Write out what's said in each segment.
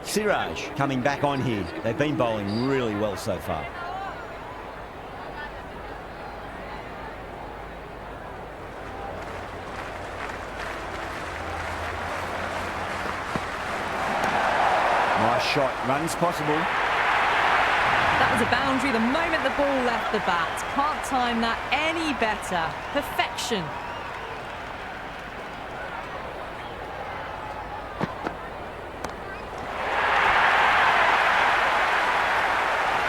Siraj coming back on here. They've been bowling really well so far. Nice shot. Runs possible. That was a boundary the moment the ball left the bat. Can't time that any better. Perfection.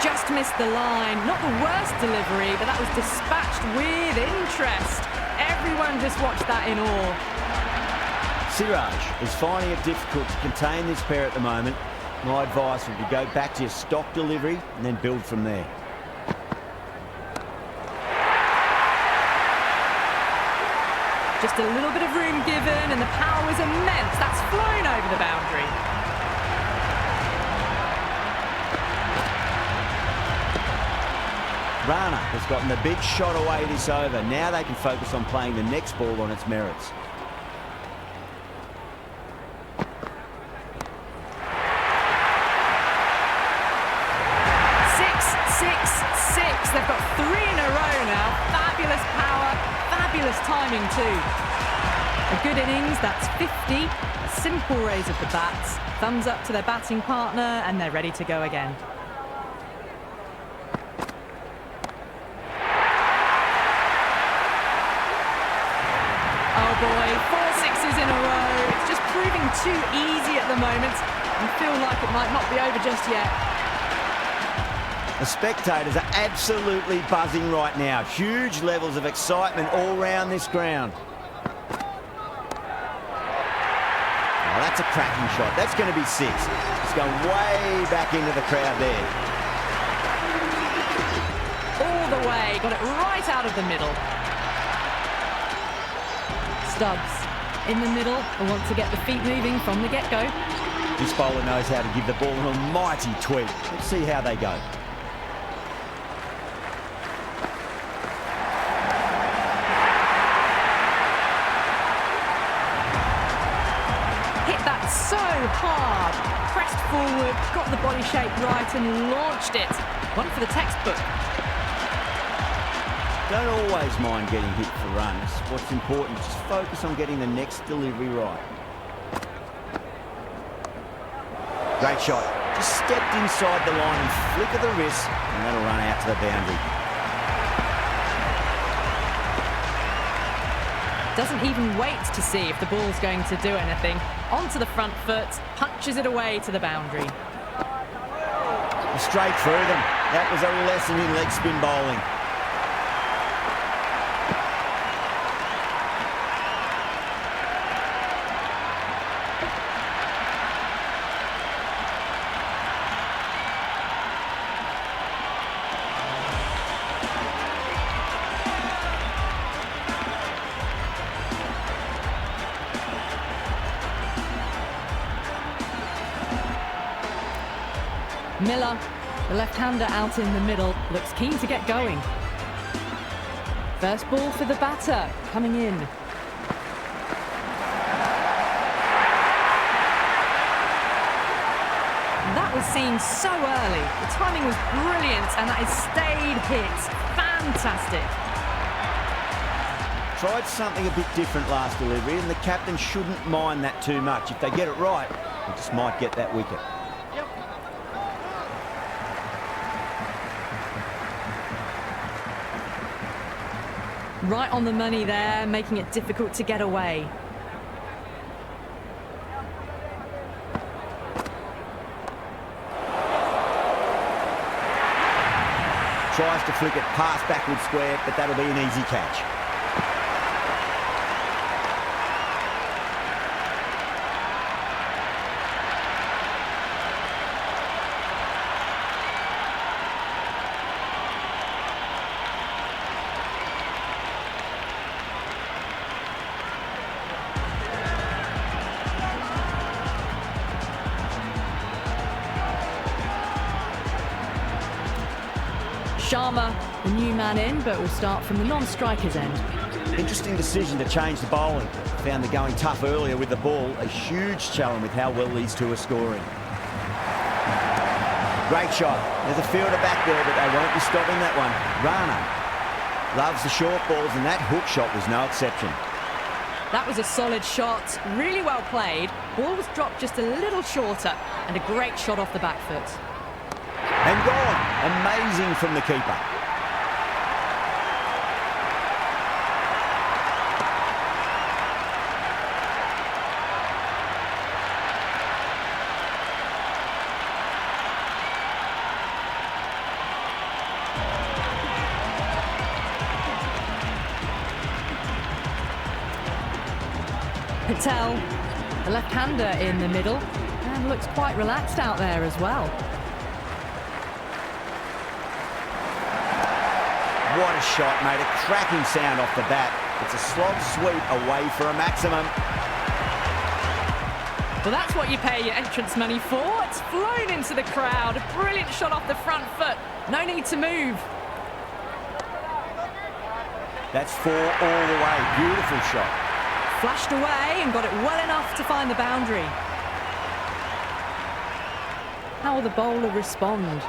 Just missed the line. Not the worst delivery, but that was dispatched with interest. Everyone just watched that in awe. Siraj is finding it difficult to contain this pair at the moment. My advice would be go back to your stock delivery and then build from there. Just a little bit of room given and the power was immense. That's flown over the boundary. Rana has gotten the big shot away this over. Now they can focus on playing the next ball on its merits. They've got 3 in a row now. Fabulous power, fabulous timing too. A good innings, that's 50. Simple raise of the bats. Thumbs up to their batting partner and they're ready to go again. Oh boy, 4 sixes in a row. It's just proving too easy at the moment. You feel like it might not be over just yet. The spectators are absolutely buzzing right now. Huge levels of excitement all round this ground. Oh, that's a cracking shot. That's going to be 6. It's going way back into the crowd there. All the way. Got it right out of the middle. Stubbs in the middle. I want to get the feet moving from the get-go. This bowler knows how to give the ball an almighty tweak. Let's see how they go. So hard, pressed forward, got the body shape right and launched it. One for the textbook. Don't always mind getting hit for runs. What's important is just focus on getting the next delivery right. Great shot. Just stepped inside the line and flick of the wrist, and that'll run out to the boundary. Doesn't even wait to see if the ball's going to do anything. Onto the front foot, punches it away to the boundary. Straight through them. That was a lesson in leg spin bowling. Miller, the left-hander out in the middle, looks keen to get going. First ball for the batter, coming in. That was seen so early. The timing was brilliant and that is stayed hit. Fantastic. Tried something a bit different last delivery and the captain shouldn't mind that too much. If they get it right, they just might get that wicket. Right on the money there, making it difficult to get away. Tries to flick it past backward square, but that'll be an easy catch. Sharma, the new man in, but will start from the non-striker's end. Interesting decision to change the bowling. Found the going tough earlier with the ball. A huge challenge with how well these two are scoring. Great shot. There's a fielder back there, but they won't be stopping that one. Rana loves the short balls, and that hook shot was no exception. That was a solid shot, really well played. Ball was dropped just a little shorter, and a great shot off the back foot. And gone. Amazing from the keeper. Patel, the left-hander in the middle, and looks quite relaxed out there as well. What a shot, made a cracking sound off the bat. It's a slog sweep away for a maximum. Well, that's what you pay your entrance money for. It's flown into the crowd. A brilliant shot off the front foot. No need to move. That's 4 all the way. Beautiful shot. Flashed away and got it well enough to find the boundary. How will the bowler respond?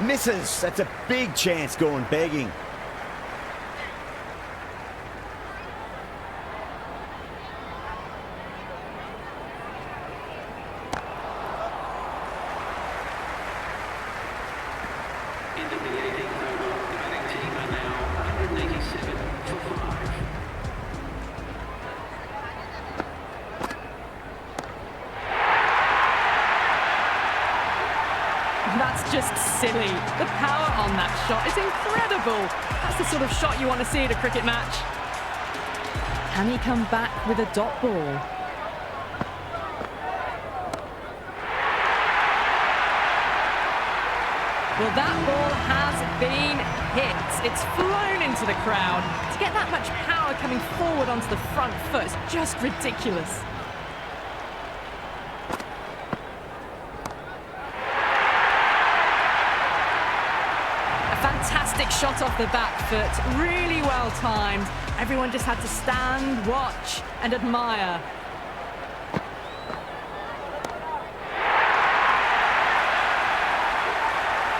Misses. That's a big chance going begging. That's just silly. The power on that shot is incredible. That's the sort of shot you want to see at a cricket match. Can he come back with a dot ball? Well, that ball has been hit. It's flown into the crowd. To get that much power coming forward onto the front foot is just ridiculous. Fantastic shot off the back foot, really well timed. Everyone just had to stand, watch and admire.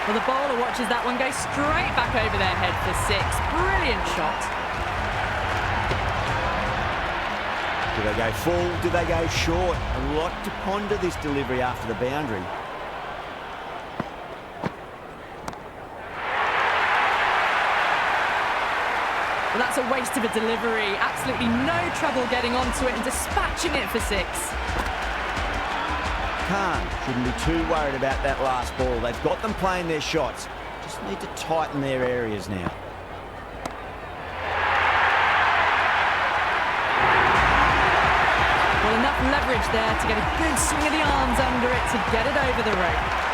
Well, the bowler watches that one go straight back over their head for 6. Brilliant shot. Do they go full? Do they go short? A lot to ponder this delivery after the boundary. Well, that's a waste of a delivery. Absolutely no trouble getting onto it and dispatching it for 6. Khan shouldn't be too worried about that last ball. They've got them playing their shots. Just need to tighten their areas now. Well, enough leverage there to get a good swing of the arms under it to get it over the rope.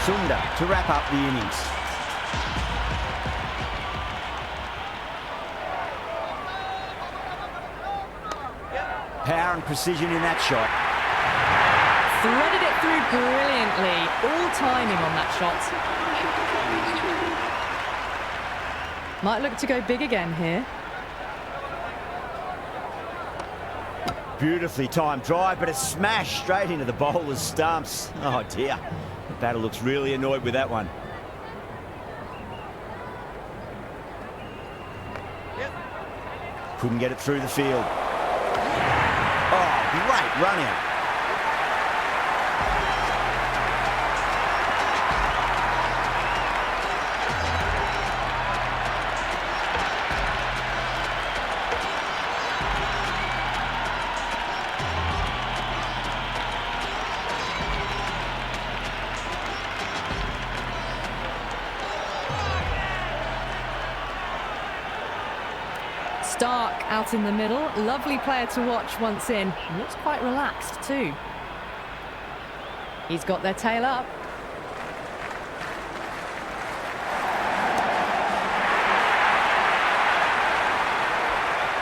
Sunda to wrap up the innings. Power and precision in that shot. Threaded it through brilliantly. All timing on that shot. Might look to go big again here. Beautifully timed drive, but a smash straight into the bowler's stumps. Oh dear. The batter looks really annoyed with that one. Couldn't get it through the field. Oh, great run out. Stark out in the middle. Lovely player to watch once in. He looks quite relaxed too. He's got their tail up.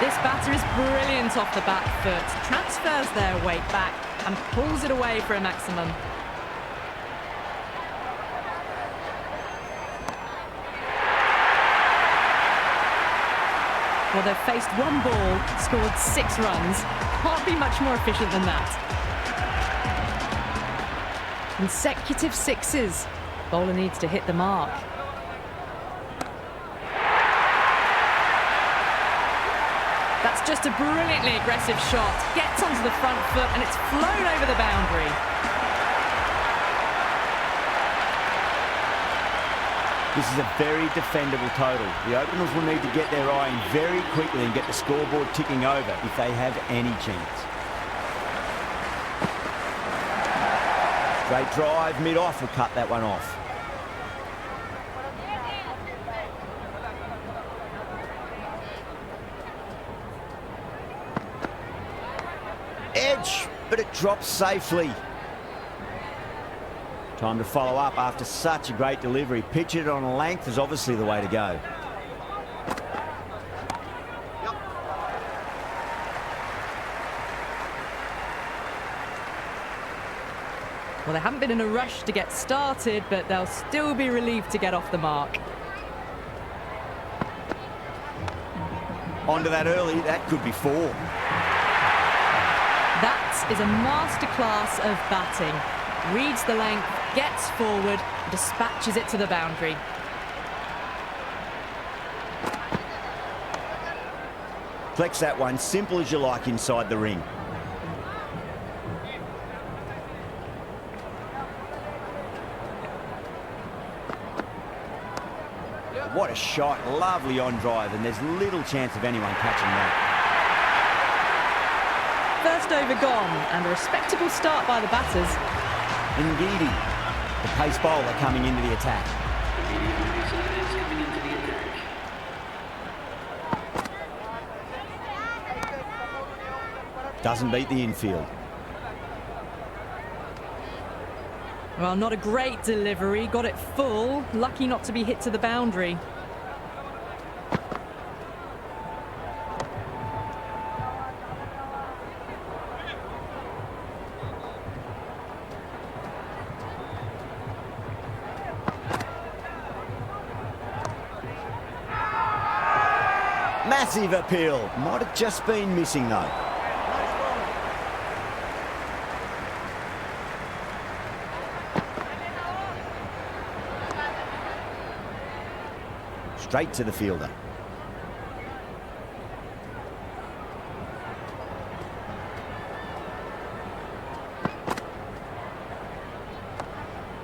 This batter is brilliant off the back foot. Transfers their weight back and pulls it away for a maximum. Well, they've faced one ball, scored 6 runs. Can't be much more efficient than that. Consecutive sixes. Bowler needs to hit the mark. That's just a brilliantly aggressive shot. Gets onto the front foot and it's flown over the boundary. This is a very defendable total. The openers will need to get their eye in very quickly and get the scoreboard ticking over if they have any chance. Straight drive, mid-off will cut that one off. Edge, but it drops safely. Time to follow up after such a great delivery. Pitch it on a length is obviously the way to go. Well, they haven't been in a rush to get started, but they'll still be relieved to get off the mark. Onto that early, that could be 4. That is a masterclass of batting. Reads the length, gets forward, dispatches it to the boundary. Flex that one, simple as you like inside the ring. What a shot, lovely on drive, and there's little chance of anyone catching that. First over gone, and a respectable start by the batters. Ngidi, the pace bowler coming into the attack. Doesn't beat the infield. Well, not a great delivery, got it full, lucky not to be hit to the boundary. Massive appeal. Might have just been missing though. Straight to the fielder.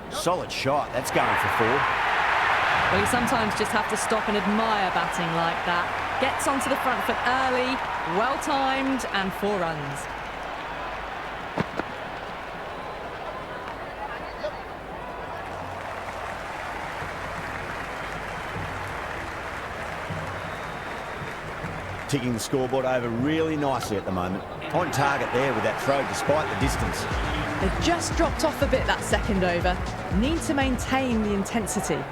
Solid shot. That's going for 4. Well, you sometimes just have to stop and admire batting like that. Gets onto the front foot early, well-timed, and 4 runs. Ticking the scoreboard over really nicely at the moment. On target there with that throw despite the distance. They've just dropped off a bit that second over. Need to maintain the intensity.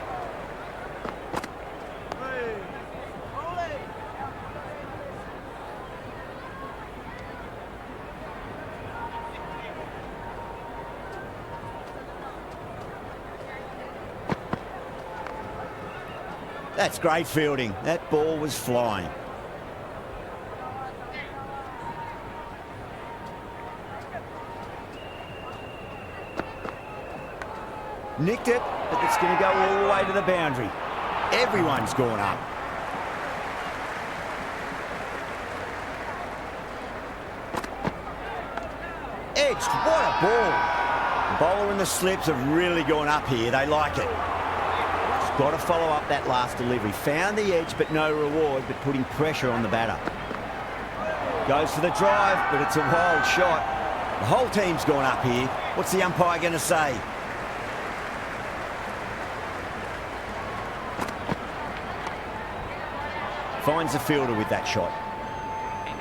That's great fielding. That ball was flying. Nicked it, but it's going to go all the way to the boundary. Everyone's gone up. Edged, what a ball. The bowler and the slips have really gone up here. They like it. Got to follow up that last delivery. Found the edge, but no reward, but putting pressure on the batter. Goes for the drive, but it's a wild shot. The whole team's gone up here. What's the umpire going to say? Finds the fielder with that shot.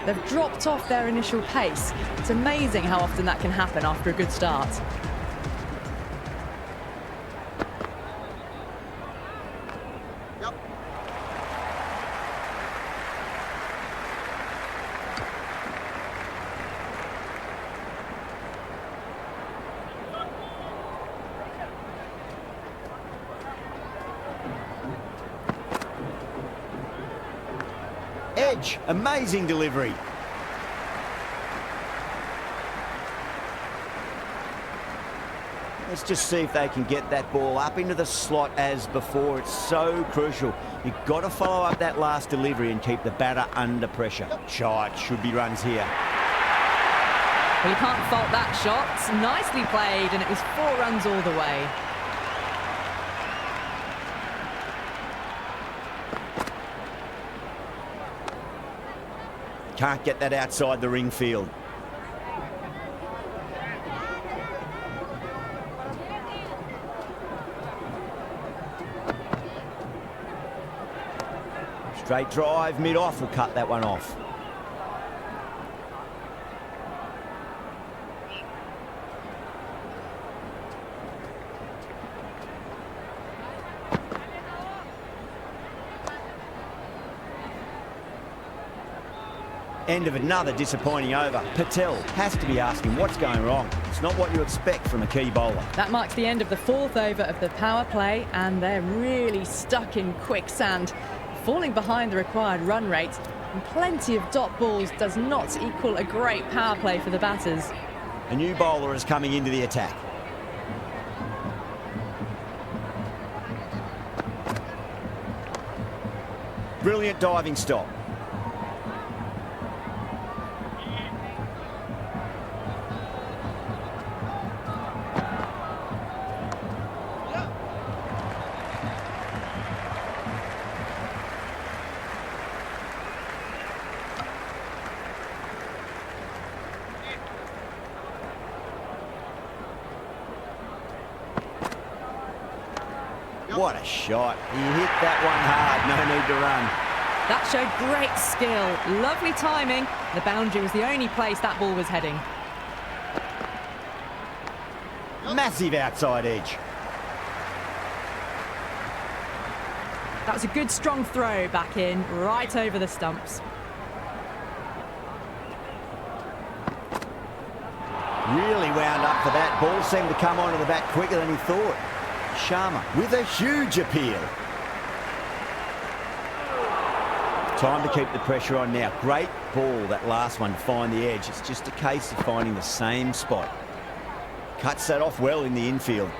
They've dropped off their initial pace. It's amazing how often that can happen after a good start. edge. Amazing delivery. Let's just see if they can get that ball up into the slot as before. It's so crucial. You've got to follow up that last delivery and keep the batter under pressure. Shot, should be runs here. Well, you can't fault that shot. Nicely played, and it was 4 runs all the way. Can't get that outside the ring field. Straight drive, mid-off will cut that one off. End of another disappointing over. Patel has to be asking what's going wrong. It's not what you expect from a key bowler. That marks the end of the 4th over of the power play, and they're really stuck in quicksand. Falling behind the required run rate, and plenty of dot balls does not equal a great power play for the batters. A new bowler is coming into the attack. Brilliant diving stop. What a shot. He hit that one hard, no need to run. That showed great skill, lovely timing. The boundary was the only place that ball was heading. Massive outside edge. That was a good strong throw back in, right over the stumps. Really wound up for that. Ball seemed to come onto the bat quicker than he thought. Sharma with a huge appeal. Time to keep the pressure on now. Great ball, that last one, to find the edge. It's just a case of finding the same spot. Cuts that off well in the infield.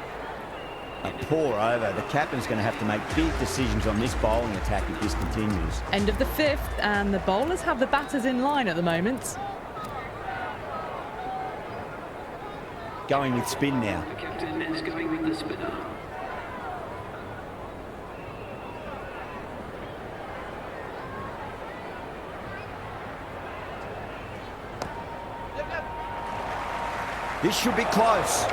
A poor over. The captain's going to have to make big decisions on this bowling attack if this continues. End of the 5th, and the bowlers have the batters in line at the moment. Going with spin now. The captain is going with the spinner. This should be close.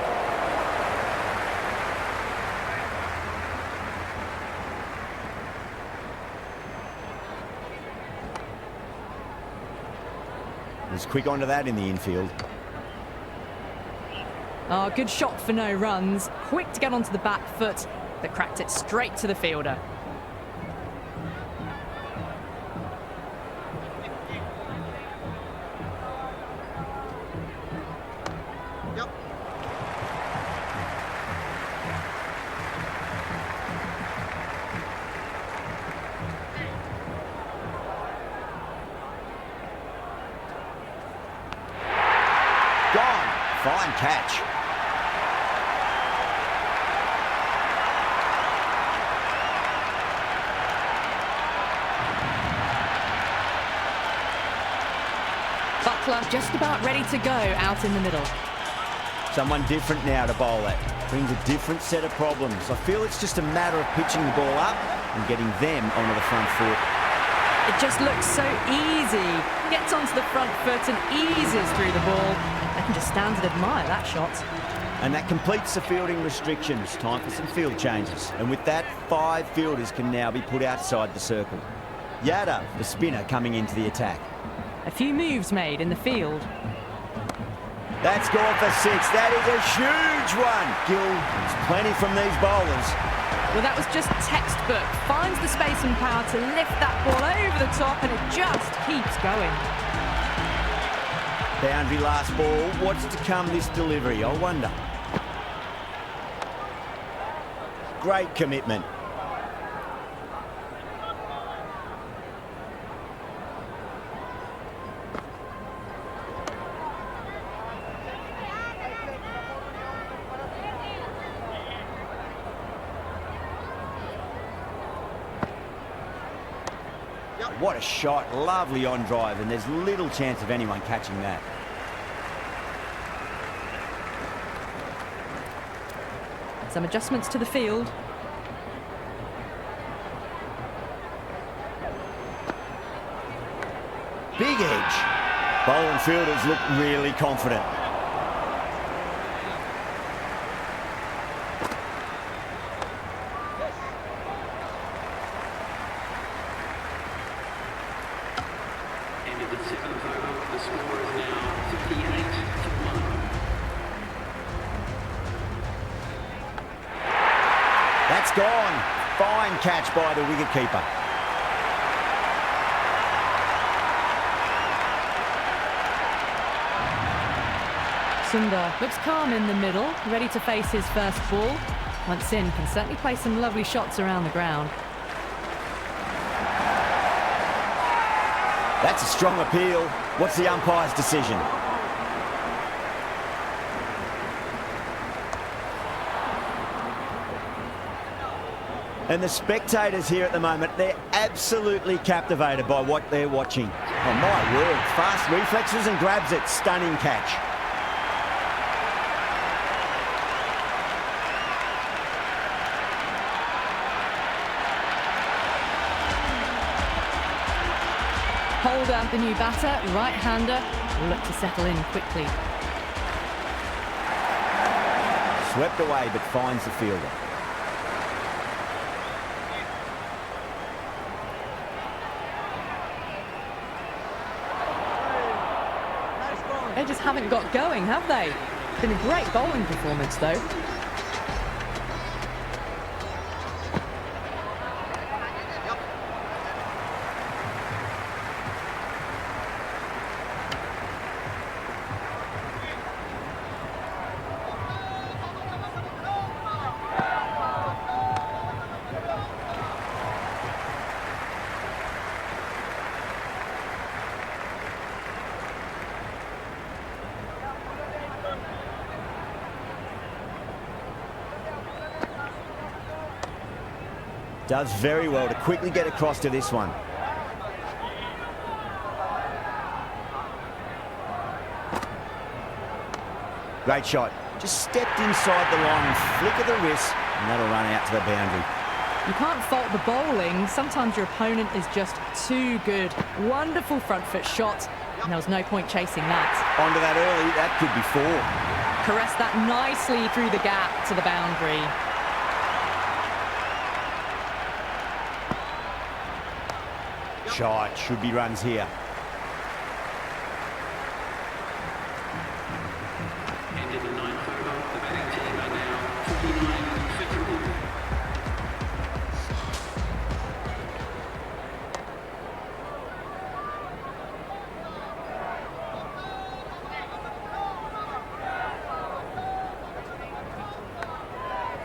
Was quick onto that in the infield. Oh, good shot for no runs. Quick to get onto the back foot, but cracked it straight to the fielder. Gone. Fine catch. Butler just about ready to go out in the middle. Someone different now to bowl at. Brings a different set of problems. I feel it's just a matter of pitching the ball up and getting them onto the front foot. It just looks so easy. Gets onto the front foot and eases through the ball. They can just stand and admire that shot. And that completes the fielding restrictions. Time for some field changes. And with that, 5 fielders can now be put outside the circle. Yadav, the spinner, coming into the attack. A few moves made in the field. That's gone for 6. That is a huge one. Gill, there's plenty from these bowlers. Well, that was just textbook. Finds the space and power to lift that ball over the top, and it just keeps going. Boundary last ball. What's to come this delivery? I wonder. Great commitment. What a shot. Lovely on drive, and there's little chance of anyone catching that. Some adjustments to the field. Big edge. Bowler and fielders look really confident. End of the 7th over. The score is now 58-1. That's gone. Fine catch by the wicketkeeper. Sundar looks calm in the middle, ready to face his first ball. Once in, can certainly play some lovely shots around the ground. That's a strong appeal. What's the umpire's decision? And the spectators here at the moment, they're absolutely captivated by what they're watching. Oh, my word. Fast reflexes and grabs it. Stunning catch. Holder, the new batter, right-hander, will look to settle in quickly. Swept away, but finds the fielder. They just haven't got going, have they? Been a great bowling performance, though. Does very well to quickly get across to this one. Great shot. Just stepped inside the line and flick of the wrist, and that'll run out to the boundary. You can't fault the bowling. Sometimes your opponent is just too good. Wonderful front foot shot, and there was no point chasing that. Onto that early, that could be 4. Caressed that nicely through the gap to the boundary. Shot, should be runs here. End of the 9th over. The batting team are now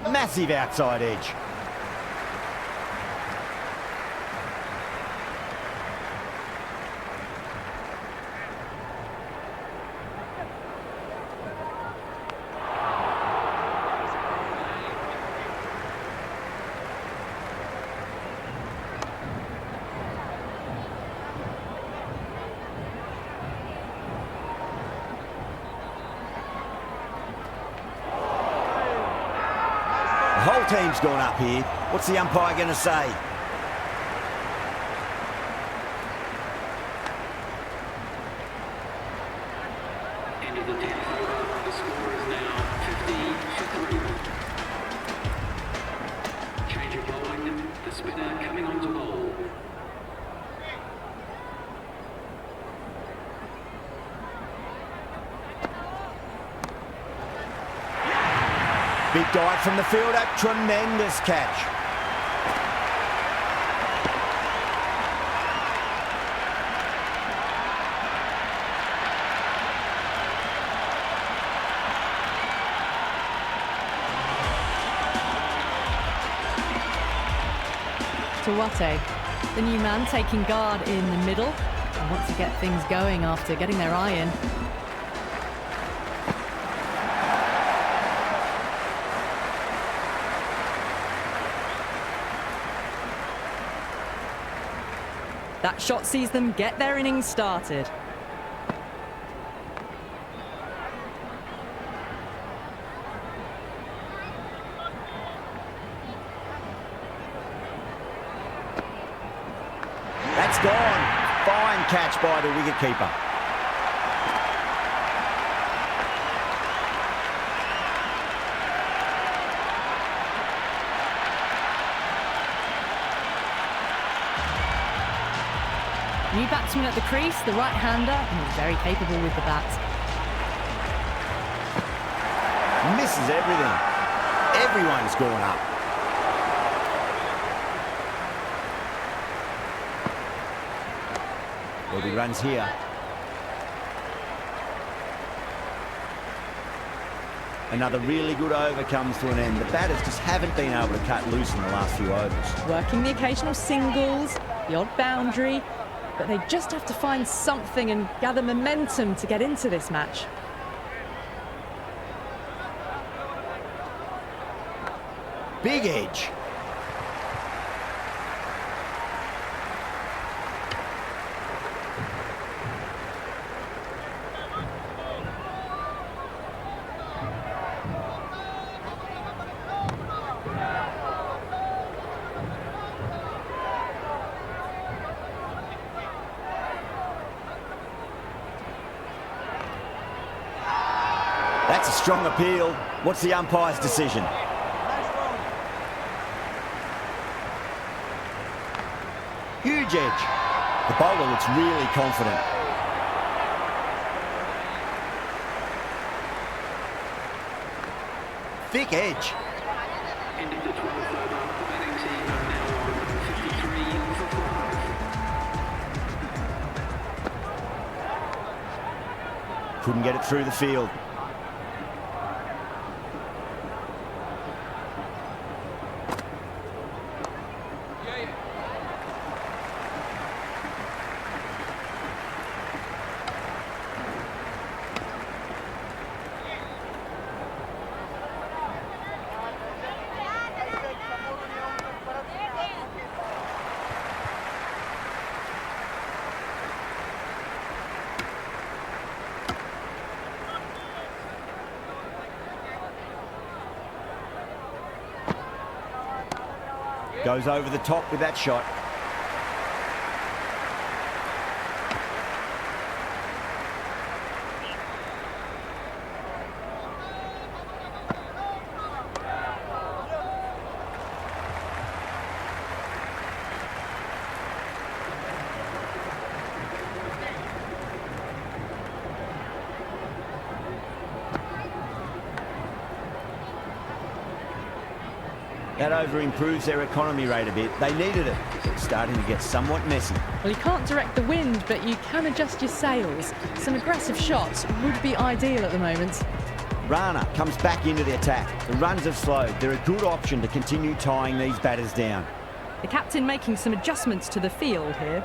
49-51. Massive outside edge. The whole team's gone up here. What's the umpire going to say? End of the 10th over. The score is now 50-3. Change of bowling. The spinner coming on to bowl. Big dive from the fielder. Tremendous catch. Tawate, the new man taking guard in the middle, and wants to get things going after getting their eye in. That shot sees them get their innings started. That's gone. Fine catch by the wicketkeeper. New batsman at the crease, the right-hander, and he's very capable with the bat. Misses everything. Everyone's gone up. There'll be runs here. Another really good over comes to an end. The batters just haven't been able to cut loose in the last few overs. Working the occasional singles, the odd boundary, but they just have to find something and gather momentum to get into this match. Big edge. That's a strong appeal. What's the umpire's decision? Huge edge. The bowler looks really confident. Thick edge. End of the 12th over. The batting team are now on 53 for 5. Couldn't get it through the field. Goes over the top with that shot. That over improves their economy rate a bit. They needed it. It's starting to get somewhat messy. Well, you can't direct the wind, but you can adjust your sails. Some aggressive shots would be ideal at the moment. Rana comes back into the attack. The runs have slowed. They're a good option to continue tying these batters down. The captain making some adjustments to the field here.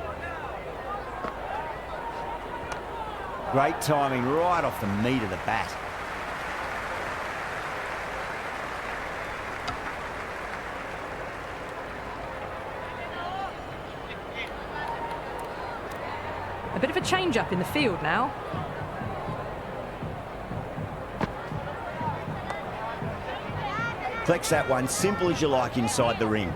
Great timing right off the meat of the bat. A bit of a change-up in the field now. Flex that one, simple as you like inside the ring.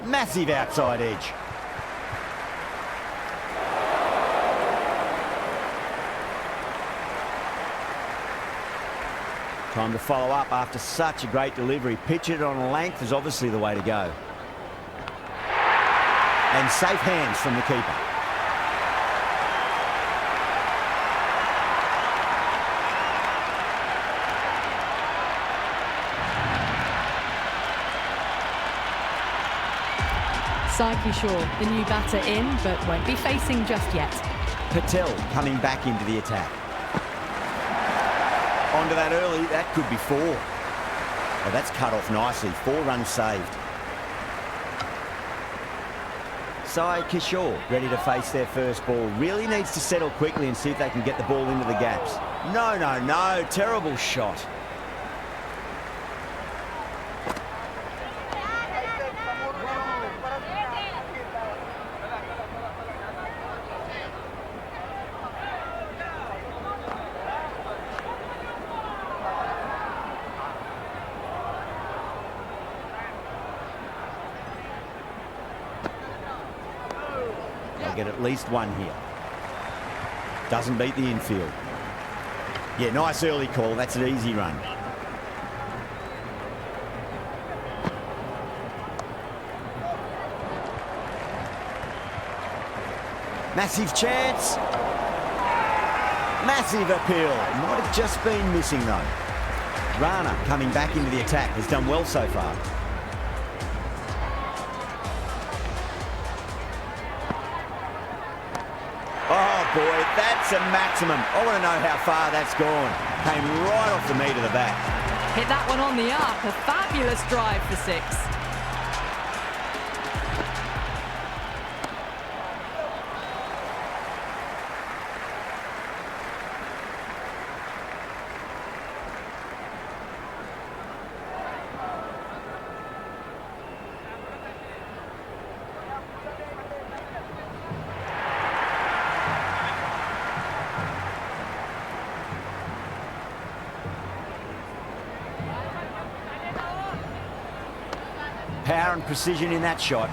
Massive outside edge. Time to follow up after such a great delivery. Pitch it on length is obviously the way to go. And safe hands from the keeper. Psyche Shaw, the new batter in, but won't be facing just yet. Patel coming back into the attack. onto that early. That could be 4. Oh, that's cut off nicely. 4 runs saved. Sai Kishore ready to face their first ball. Really needs to settle quickly and see if they can get the ball into the gaps. No, no, no. Terrible shot. Get at least 1 here. Doesn't beat the infield. Yeah, nice early call. That's an easy run. Massive chance. Massive appeal. Might have just been missing though. Rana coming back into the attack. Has done well so far. Boy, that's a maximum. I want to know how far that's gone. Came right off the meat of the bat. Hit that one on the arc. A fabulous drive for 6. Power and precision in that shot.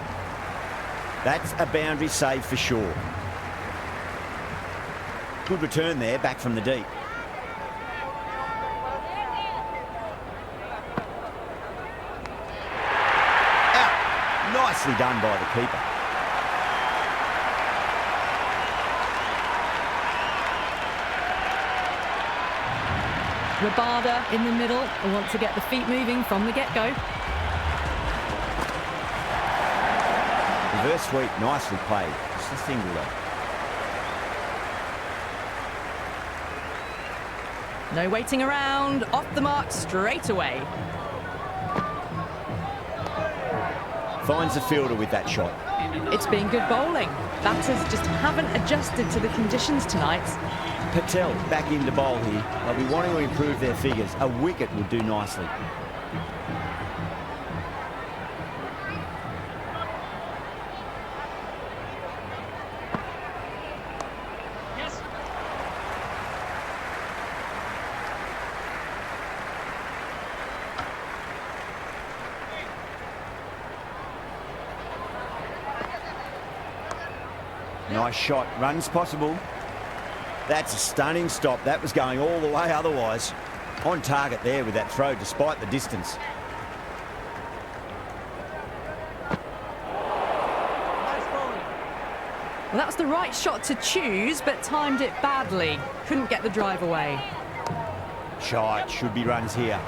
That's a boundary save for sure. Good return there, back from the deep. Out. Nicely done by the keeper. Rabada in the middle. I want to get the feet moving from the get-go. Reverse sweep, nicely played. Just a single though. No waiting around. Off the mark straight away. Finds the fielder with that shot. It's been good bowling. Batters just haven't adjusted to the conditions tonight. Patel back into bowl here. They'll be wanting to improve their figures. A wicket would do nicely. Nice shot. Runs possible. That's a stunning stop. That was going all the way otherwise. On target there with that throw, despite the distance. Well, that was the right shot to choose, but timed it badly. Couldn't get the drive away. Shot. Should be runs here.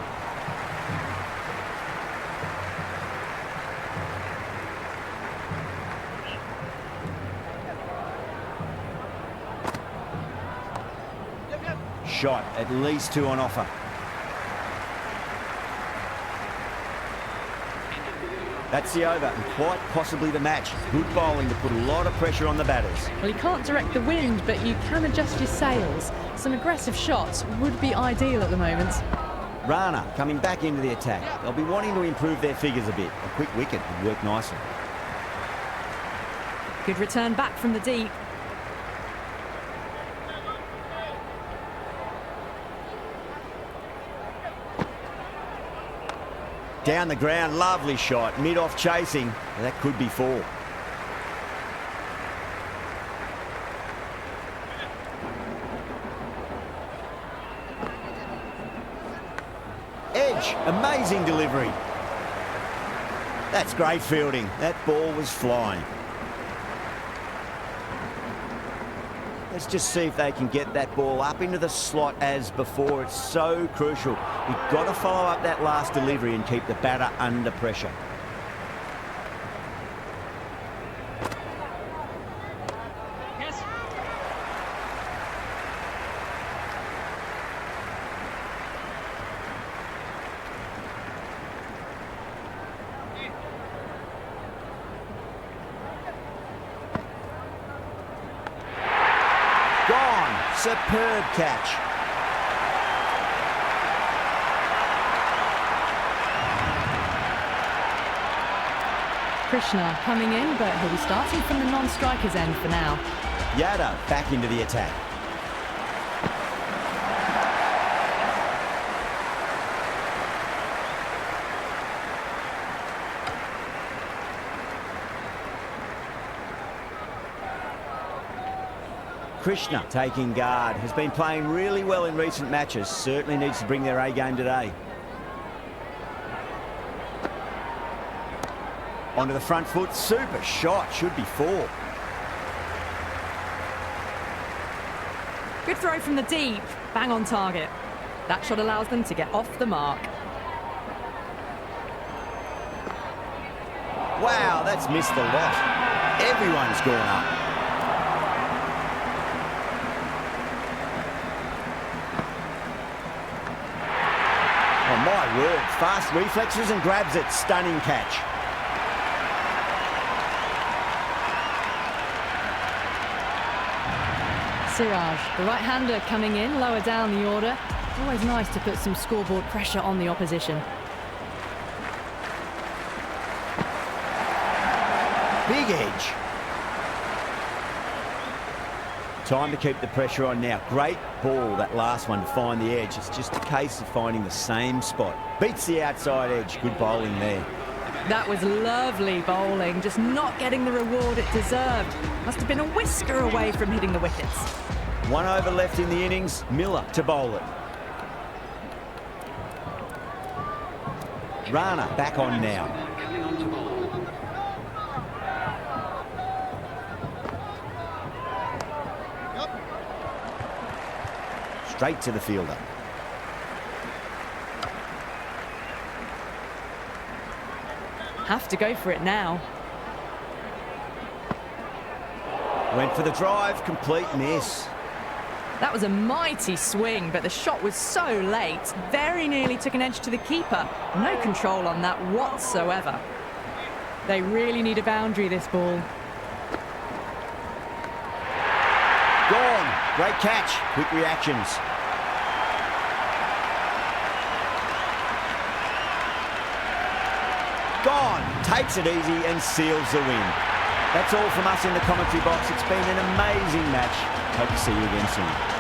Shot, at least 2 on offer. That's the over and quite possibly the match. Good bowling to put a lot of pressure on the batters. Well, you can't direct the wind, but you can adjust your sails. Some aggressive shots would be ideal at the moment. Rana coming back into the attack. They'll be wanting to improve their figures a bit. A quick wicket would work nicely. Good return back from the deep. Down the ground, lovely shot. Mid-off chasing. That could be 4. Edge, amazing delivery. That's great fielding. That ball was flying. Let's just see if they can get that ball up into the slot as before. It's so crucial. You've got to follow up that last delivery and keep the batter under pressure. Superb catch. Krishna coming in, but he'll be starting from the non-strikers end for now. Yada back into the attack. Krishna taking guard, has been playing really well in recent matches, certainly needs to bring their A game today. Onto the front foot, super shot, should be 4. Good throw from the deep, bang on target. That shot allows them to get off the mark. Wow, that's missed the lot. Everyone's gone up. Oh my word, fast reflexes and grabs it, stunning catch. Siraj, the right-hander coming in, lower down the order. Always nice to put some scoreboard pressure on the opposition. Big edge. Time to keep the pressure on now. Great ball, that last one, to find the edge. It's just a case of finding the same spot. Beats the outside edge. Good bowling there. That was lovely bowling, just not getting the reward it deserved. Must have been a whisker away from hitting the wickets. 1 over left in the innings. Miller to bowl it. Rana back on now. Coming on to bowl. Straight to the fielder. Have to go for it now. Went for the drive, complete miss. That was a mighty swing, but the shot was so late. Very nearly took an edge to the keeper. No control on that whatsoever. They really need a boundary, this ball. Gone. Great catch. Quick reactions. Gone. Takes it easy and seals the win. That's all from us in the commentary box. It's been an amazing match. Hope to see you again soon.